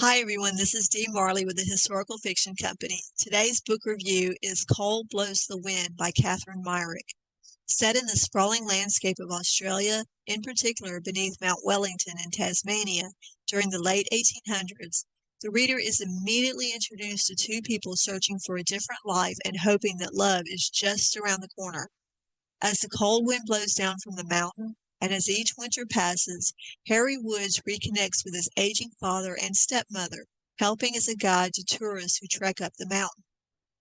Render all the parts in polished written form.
Hi everyone, this is Dee Marley with the Historical Fiction Company. Today's book review is Cold Blows the Wind by Catherine Meyrick. Set in the sprawling landscape of Australia, in particular beneath Mount Wellington in Tasmania, during the late 1800s, the reader is immediately introduced to two people searching for a different life and hoping that love is just around the corner. As the cold wind blows down from the mountain, and as each winter passes, Harry Woods reconnects with his aging father and stepmother, helping as a guide to tourists who trek up the mountain.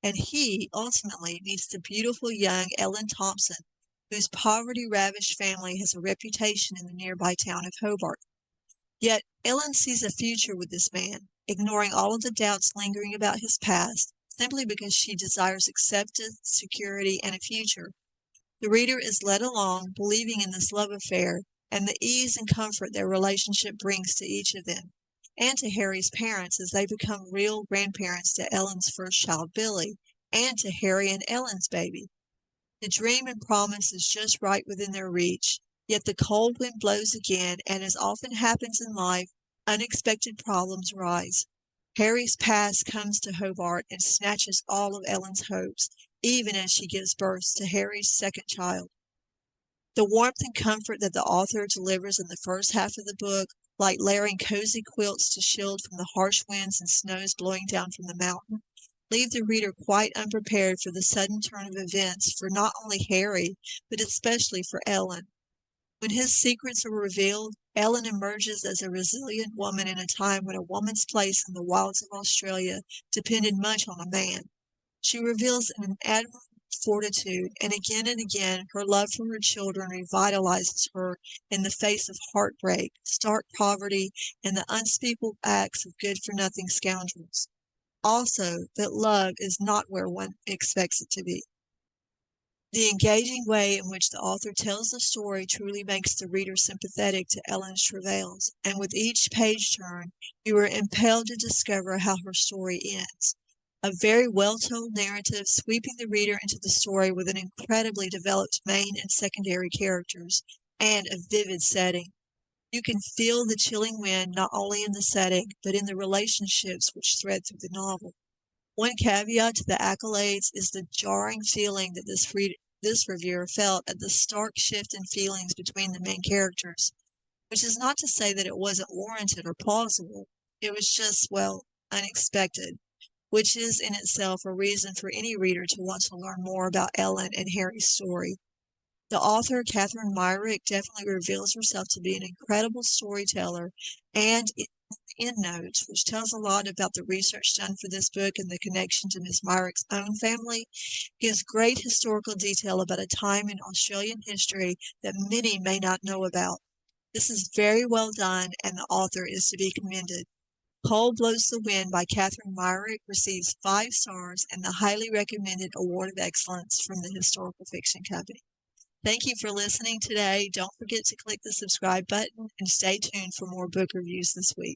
And he ultimately meets the beautiful young Ellen Thompson, whose poverty-ravished family has a reputation in the nearby town of Hobart. Yet Ellen sees a future with this man, ignoring all of the doubts lingering about his past, simply because she desires acceptance, security, and a future. The reader is led along, believing in this love affair and the ease and comfort their relationship brings to each of them, and to Harry's parents as they become real grandparents to Ellen's first child, Billy, and to Harry and Ellen's baby. The dream and promise is just right within their reach, yet the cold wind blows again, and as often happens in life, unexpected problems rise. Harry's past comes to Hobart and snatches all of Ellen's hopes, even as she gives birth to Harry's second child. The warmth and comfort that the author delivers in the first half of the book, like layering cozy quilts to shield from the harsh winds and snows blowing down from the mountain, leave the reader quite unprepared for the sudden turn of events for not only Harry, but especially for Ellen. When his secrets are revealed, Ellen emerges as a resilient woman in a time when a woman's place in the wilds of Australia depended much on a man. She reveals an admirable fortitude, and again, her love for her children revitalizes her in the face of heartbreak, stark poverty, and the unspeakable acts of good-for-nothing scoundrels. Also, that love is not where one expects it to be. The engaging way in which the author tells the story truly makes the reader sympathetic to Ellen's travails, and with each page turn, you are impelled to discover how her story ends. A very well-told narrative sweeping the reader into the story with an incredibly developed main and secondary characters, and a vivid setting. You can feel the chilling wind not only in the setting, but in the relationships which thread through the novel. One caveat to the accolades is the jarring feeling that this reviewer felt at the stark shift in feelings between the main characters, which is not to say that it wasn't warranted or plausible. It was just, unexpected, which is in itself a reason for any reader to want to learn more about Ellen and Harry's story. The author, Catherine Meyrick, definitely reveals herself to be an incredible storyteller, and endnotes, which tells a lot about the research done for this book and the connection to Miss Meyrick's own family, gives great historical detail about a time in Australian history that many may not know about. This is very well done, and the author is to be commended. Cold Blows the Wind by Catherine Meyrick receives 5 stars and the highly recommended Award of Excellence from the Historical Fiction Company. Thank you for listening today. Don't forget to click the subscribe button and stay tuned for more book reviews this week.